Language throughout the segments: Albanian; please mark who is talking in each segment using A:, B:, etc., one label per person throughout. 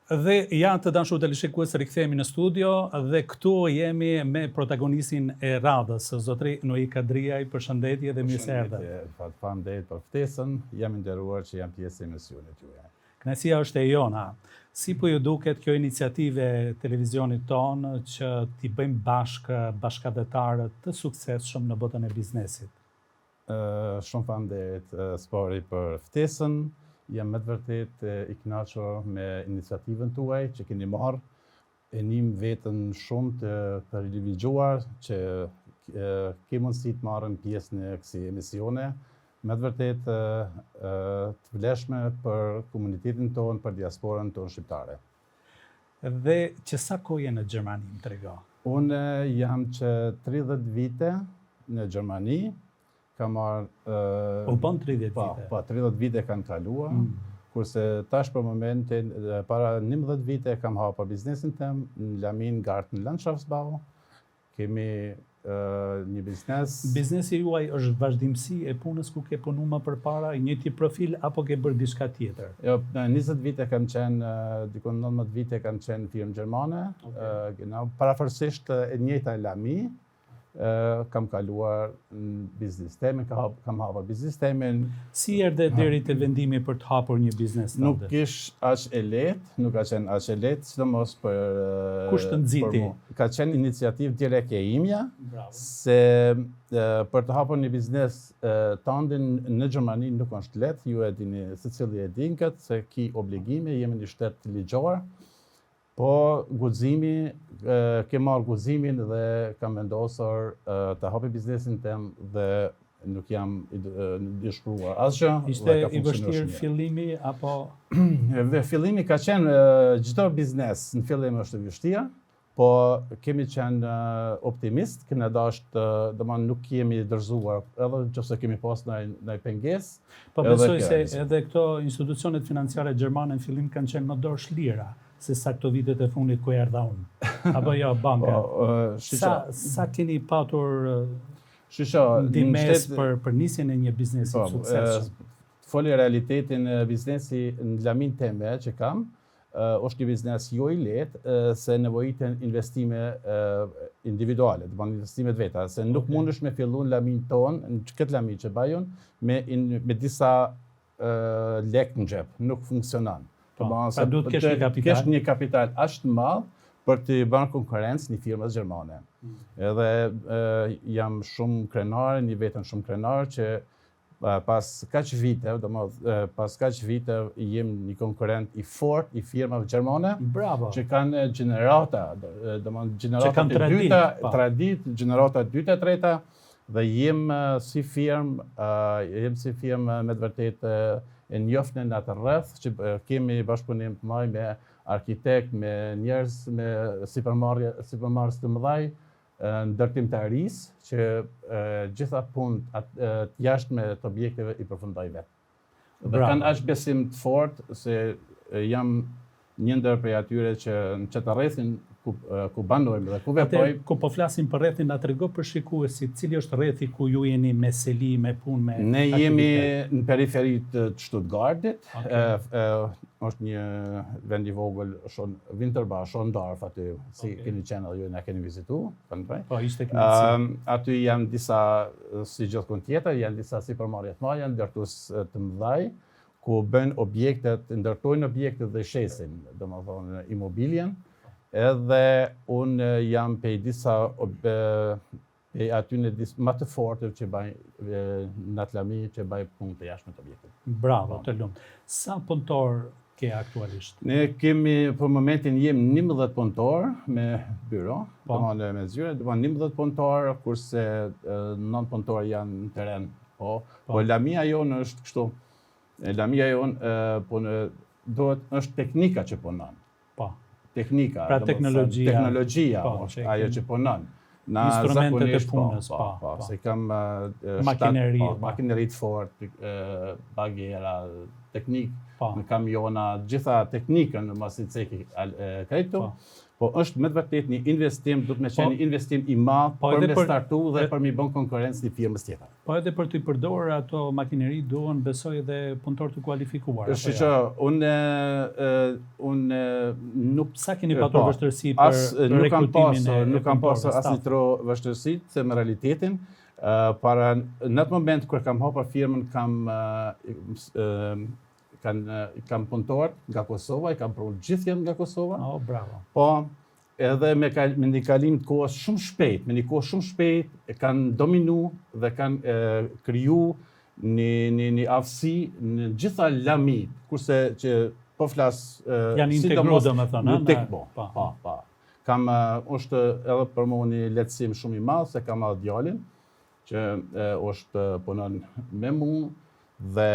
A: Dhe ja të dashur televizikues, rikthehemi në studio dhe këtu jemi me protagonistin e radhës, zotri Nui Kadriaj. Përshëndetje dhe mirë se erdhe.
B: Faleminderit për ftesën, jam i nderuar që jam pjesë e emisionit juaj.
A: Kënaqësia është e jona. Si po ju duket kjo iniciative e televizionit tonë që t'i bëjmë bashkëdhetarë të suksesshëm në botën e biznesit?
B: Shumë faleminderit Spori për ftesën. Jam me të vërtet i kënaqur me iniciativën tuaj që keni marrë. E njim veten shumë të privilegjuar që ke mundësi të marrën pjesë në kësi emisione. Me të vërtet të vlefshme për komunitetin tonë, për diasporën tonë shqiptare.
A: Dhe që sa kohë je në Gjermani, më trego?
B: Unë jam që 30 vite në Gjermani. Kam marrë...
A: U bën 30 vite?
B: Po, 30 vite kanë kaluar, kurse tash për momentin, para 11 vite kam hapa biznesin tem në Lamin Garten Landschaftsbau. Kemi një biznes...
A: Biznesi juaj është vazhdimsi e punës ku ke punu më përpara, njëjti profil apo ke bërë diçka tjetër?
B: Jo, 20 vite kam qenë, dikon 19 vite kam qenë firmë gjermane, parafërsisht e njëjta Lami. Kam kaluar në biznes temin, kam hapur biznes temin.
A: Si erdhe deri te vendimi për të hapur një biznes?
B: Nuk ish aq e lehtë, nuk ka qenë aq e lehtë, sidomos për...
A: Kush të nxiti?
B: Ka qenë iniciativë direkt e imja, se për të hapur një biznes tandin në Gjermani nuk është lehtë, ju e dini, secili e din këtë, se ki obligime, jemi një shtet ligjor. Po guximi, ke marrë guximin dhe kam vendosur të hapi biznesin tem dhe nuk jam i shkruar asgjë.
A: Ishte i vështirë fillimi apo?
B: Fillimi ka qenë çdo biznes në fillim është i vështirë, po kemi qenë optimist, kemi dashur, domethënë nuk kemi dorëzuar, edhe nëse kemi pas ndaj pengesë.
A: Po besoj se edhe këto institucionet financiare gjermane në fillim kanë qenë më dorë shlira se sa këto vitet e fundit ku erdha unë. Apo jo, banka. Sa keni patur ndihmes për nisjen e një biznesi të suksesshëm?
B: Foli realitetin, biznesi në Lamin teme që kam, është një biznes jo i lehtë, se nevojiten investime individuale, të banë investimet veta, se nuk mundesh me fillu në Lamin tonë, në këtë Lamin që bajon, me disa lek në xhep, nuk funksionon.
A: Pra duhet kesh një kapital?
B: Kesh një kapital ashtë madh për të bërë konkurrencë një firmës gjermane. Edhe jam shumë krenar, një vetën shumë krenar që pas kaq vite jem një konkurrent i fort i firmave gjermane.
A: Bravo.
B: Që kanë gjenerata, gjenerata e dyta, tradit, gjenerata e dyta e treta, dhe jem si firmë me të vërtetë e njoftën në atë rreth, që kemi bashkëpunim të mëdha me arkitekt, me njerëz, me sipërmarrës të mëdhaj, ndërtimtarisë, që gjitha punët jashtme të objekteve i përfundoj vetë. Dhe kanë aq besim të fortë se jam një ndër prej atyre që në çetë rrethin ku banojmë dhe ku veprojmë.
A: Ku po flasim për rrethin, na trego për shikuesit, cili është rrethi ku ju jeni me seli, me punë, me aktivitet?
B: Ne jemi në periferi të Stuttgartit, është një vend i vogël, Winterbach, Schondorf aty, si keni qenë dhe ju na keni vizitu.
A: Po, ishte kënaqësi.
B: Aty janë disa, si gjithkund tjetër, janë disa sipërmarrje të mëdha, ndërtues të mëdhaj, ku ndërtojnë objektet dhe shesin, domethënë imobilien. Edhe unë jam pe disa aty në më të fortë që bajnë në Lami që bajnë punë të jashtme të objektit.
A: Bravo, të lumt. Sa punëtor ke aktualisht?
B: Ne kemi për momentin jem 11 punëtor me byro, domethënë me zyre, domethënë 11 punëtor, kurse 9 punëtor janë në terren. Po Lamia jonë është kështu. Lamia jonë është teknika që punon. Teknika,
A: pra
B: teknologjia është ajo që punon.
A: Instrumentet e punës,
B: se kam makineri të fortë, bagjera, teknikë, në kamiona, gjitha teknikën në mos i ceki krejtu, Po është me të vërtet një investim, duhet me qenë një investim i madh për me startu dhe për mi bën konkurrencë një firmës tjetër.
A: Po edhe për të përdorur ato makineri duhen besoj edhe punëtor të kualifikuar.
B: Shiqo, unë nuk...
A: Sa keni patur vështirësi për rekrutimin e
B: nuk kam pasur asnjë tro vështirësi, se me realitetin, para në atë moment kur kam hapur firmën kam punëtor nga Kosova, i kam provuar gjithë nga Kosova.
A: Oh, bravo.
B: Po, edhe me një kalim të kohës shumë shpejt, kanë dominu dhe kanë kriju një aftësi në gjitha lamit, kurse që po flas...
A: Janë integru dhe me thënë,
B: Po. Kam është edhe për mua një lehtësim shumë i madh, se kam edhe djalin, që është punon me mua, dhe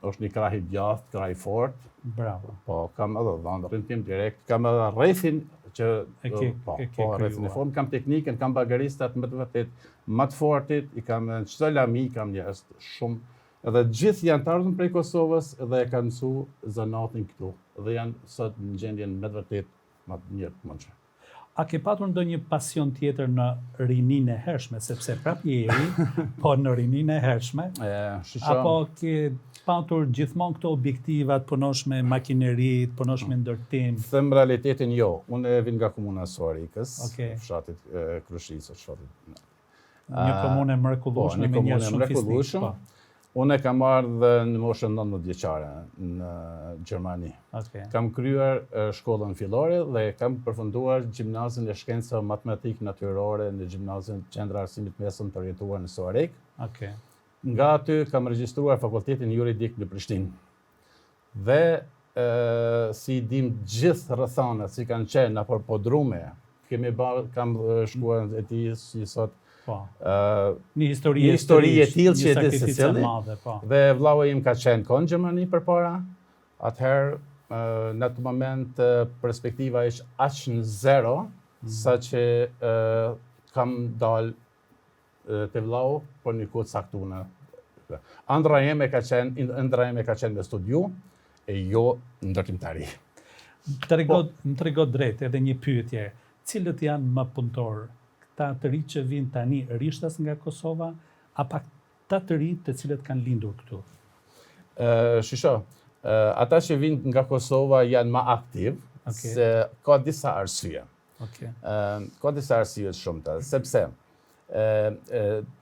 B: është një krah i djathtë, krah i fortë.
A: Bravo.
B: Po, kam edhe dhëndrin tim direkt, kam edhe rrethin që rrethin e formë, kam teknikën, kam bagaristat më të vërtet më të fortit, i kam në çdo lami, kam njerëz shumë, edhe gjithë janë të ardhur prej Kosovës dhe e kanë mësuar zanatin këtu, dhe janë sot në gjendjen më të vërtet më të mirë të mundshme.
A: A ke patur ndonjë pasion tjetër në rininë e hershme, sepse prap jeri, po në rininë e hershme, apo ke patur gjithmonë këto objektiva të punosh me makineri, të punosh me ndërtim?
B: Them realitetin jo. Unë vin nga komuna e Suarikës, fshatit Krushisë, fshatit.
A: Një komunë e mrekullueshme me njerëz shumë fisnik.
B: Unë e kam ardhë në moshën 19 vjeçare në Gjermani. Kam kryer shkollën fillore dhe kam përfunduar gjimnazin e shkencave matematik natyrore në gjimnazin Qendra Arsimit Mesëm të Orientuar në Suarik. Nga aty kam regjistruar fakultetin juridik në Prishtinë. Dhe si dim gjithë rrethanat si kanë qenë apo podrume, kam shkuar e ti si sot
A: një histori
B: e tillë që e di se cili. Dhe vllau im ka qenë në Gjermani përpara. Atëherë në atë moment perspektiva ishte aq në zero, saqë kam dalë te vllau për një kohë caktuar. Ëndra ime ka qenë me studiu e jo ndërtimtari.
A: Më trego drejt edhe një pyetje. Cilët janë më punëtor? Ta të ri që vinë tani rishtas nga Kosova, apo ta të ri të cilët kanë lindur këtu?
B: Shisho, ata që vinë nga Kosova janë më aktiv, se ka disa arsye. Ka disa arsye shumëta, sepse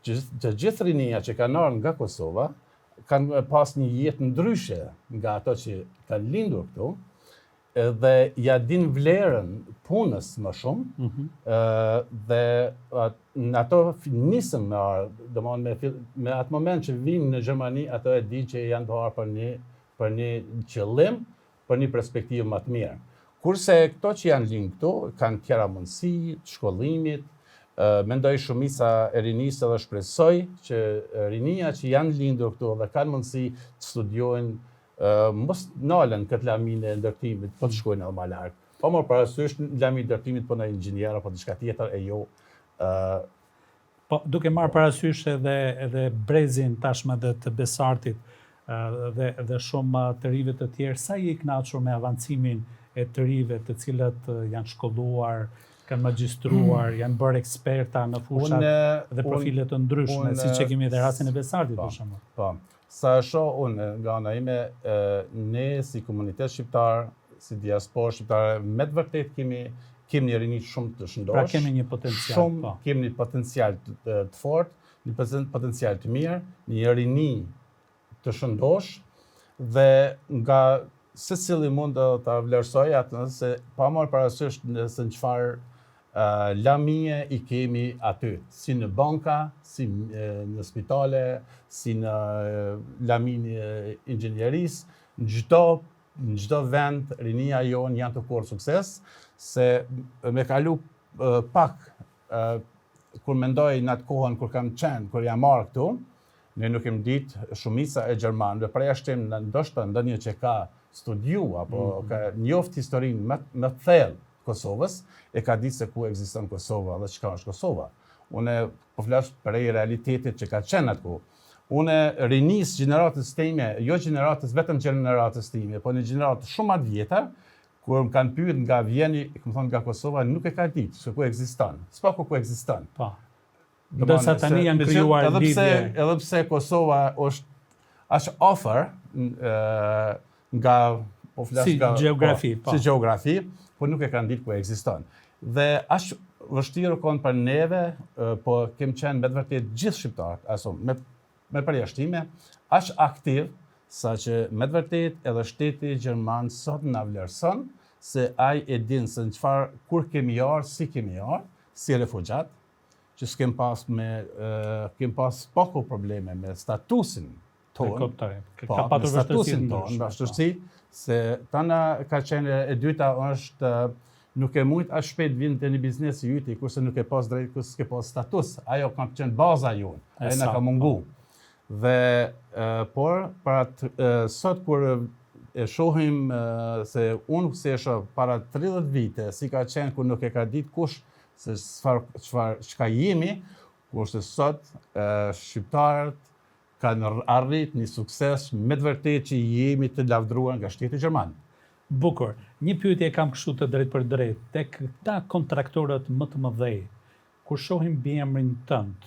B: gjithë rinia që kanë ardhur nga Kosova kanë pas një jetë ndryshe nga ato që kanë lindur këtu, dhe ja din vlerën punës më shumë, dhe në ato nisën me atë moment që vinë në Gjermani, ato e di që janë të arë për një qëllim, për një perspektivë më të mirë. Kurse këto që janë linë këtu, kanë tjera mundësi, shkollimit, mendoj shumica e rinisë dhe shpresoj që rinia që janë lindur këtu dhe kanë mundësi të studiojnë, mos nalen këtë lamin e ndërtimit, po të shkojnë edhe më larg. Po më parasysh në lamin e ndërtimit po në inxhinier apo diçka tjetër e jo.
A: Po duke marrë parasysh edhe brezin tashmë dhe të Besartit dhe shumë të rive të tjerë, sa i kënaqur me avancimin e të rive të cilët janë shkolluar, kanë magjistruar, janë bërë eksperta në fushat dhe profile të ndryshme, siç e kemi edhe rastin e Besartit për shembull.
B: Po. Sa shoh unë nga ana ime, ne si komunitet shqiptar, si diasporë shqiptare, me të vërtet kemi një rini shumë të shëndosh.
A: Pra kemi një potencial.
B: Kemi një potencial të fortë, një potencial të mirë, një rini të shëndosh, dhe nga secili mund ta vlerësoj atë se pa marrë parasysh se në çfarë lamie i kemi aty, si në banka, si në spitale, si në lamin e inxhinierisë, në çdo vend rinia jonë janë të kurrë sukses, se me kalu pak kur mendoj në atë kohën kur kam qenë, kur jam marrë këtu, ne nuk kemi ditë shumica e gjermanëve, për jashtim ndoshta ndonjë që ka studiu apo ka njoft historinë më thellë Kosovës, e ka ditë se ku ekziston Kosova dhe çka është Kosova. Unë po flas për realitetit që ka qenë atku. Unë rinis gjeneratës time, jo gjeneratës, vetëm gjeneratës time, po një gjeneratë shumë atë vjetër, kur më kanë pyet nga Vjeni, më thonë nga Kosova, nuk e ka ditë se ku ekziston. S'pa ku ekziston.
A: Po. Ndërsa tani janë krijuar lidhje.
B: Edhe pse Kosova është aq afër nga po flas nga
A: gjeografi,
B: si gjeografi, por nuk e kanë ditë ku ekziston. Dhe aq vështirë kanë për neve, po kem qenë me të vërtet gjithë shqiptarët, me përjashtime, aq aktiv sa që me të vërtet edhe shteti gjerman sot na vlerëson se ai e din se në çfarë kur kemi ardhur, si kemi ardhur, si refugjat, që s'kem pas kem pas poko probleme me statusin tonë. Me statusin tonë, vështirësi, se tana ka qenë e dyta është nuk e mujt as shpejt vinë të një biznes i yti, kurse nuk e pas drejt, kurse s'ke pas status. Ajo ka qenë baza jonë, ajo na ka mungu. Dhe, por, sot kur e shohim se unë se shoh para 30 vite, si ka qenë kur nuk e ka ditë kush se çka jemi, kurse sot shqiptarët kanë arrit një sukses me të vërtetë që jemi të lavdruar nga shteti gjerman.
A: Bukur. Një pyetje kam kështu të drejt për drejt, tek këta kontraktorët më të mëdhej, kur shohin biemrin tënd,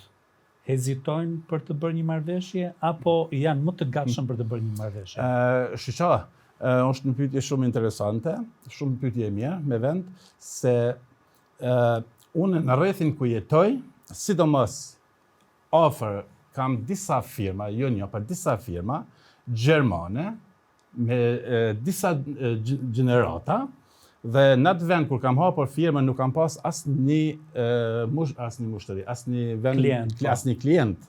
A: hezitojnë për të bërë një marrëveshje apo janë më të gatshëm për të bërë një marrëveshje?
B: Shiqa, është një pyetje shumë interesante, shumë pyetje e mirë, me vend se unë në rrethin ku jetoj, sidomos afër kam disa firma, jo një, por disa firma gjermane me disa gjenerata, dhe në atë vend kur kam hapur firmën nuk kam pas asnjë mushteri, asnjë klient.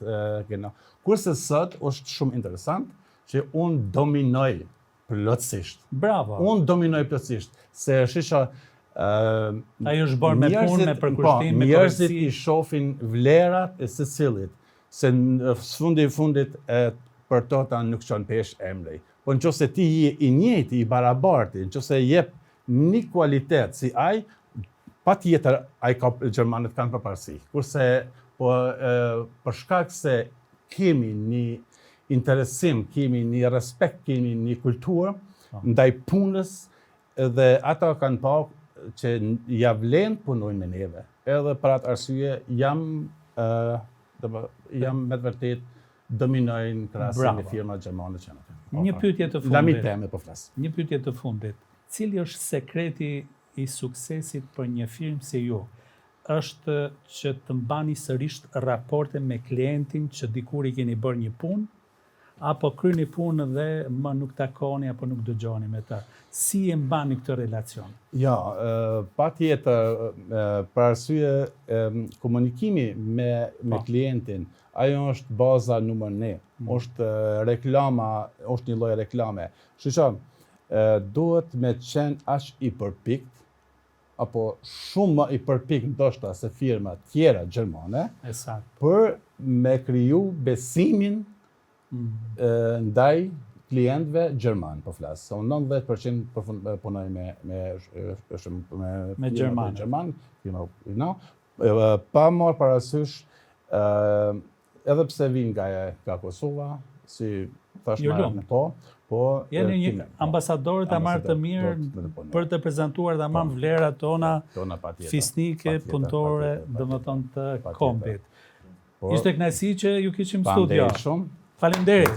B: Kurse sot është shumë interesant që unë dominoj plotësisht.
A: Bravo.
B: Unë dominoj plotësisht, se shisha
A: ajo është bërë me punë, me përkushtim, me
B: njerëzit i shohin vlerat e secilit, se në fundit për to ta nuk çon pesh emri. Po nëse ti je i njëjti, i barabarti, nëse jep një kualitet si ai, patjetër ai gjermanët kanë përparësi. Kurse po për shkak se kemi një interesim, kemi një respekt, kemi një kulturë ndaj punës, dhe ata kanë pa që ja vlen punojnë me neve. Edhe për atë arsye jam me të vërtet dominojnë krahasim me firma gjermane që janë.
A: Një pyetje të fundit.
B: Lami teme po flas.
A: Një pyetje të fundit. Cili është sekreti i suksesit për një firmë si ju? Është që të mbani sërish raporte me klientin që dikur i keni bërë një punë, apo kryeni punë dhe më nuk takoni apo nuk dëgjoni me ta? Si e mbani këtë relacion?
B: Ja, patjetër, për arsye komunikimi me klientin, ajo është baza numër 1. Është reklama, është një lloj reklame. Kështu duhet me qenë aq i përpikt, apo shumë më i përpikt ndoshta se firma tjera gjermane, për me kriju besimin ndaj klientëve gjerman, po flas. 90% punoj me gjerman, pa marrë parasysh edhe pse vinë nga Kosova, si thash më po
A: jeni një ambasador të marrë të mirë për të prezantuar dhe marrë vlerat tona fisnike, punëtore, domethënë të kombit. Ishte kënaqësi që ju kishim studio. Faleminderit.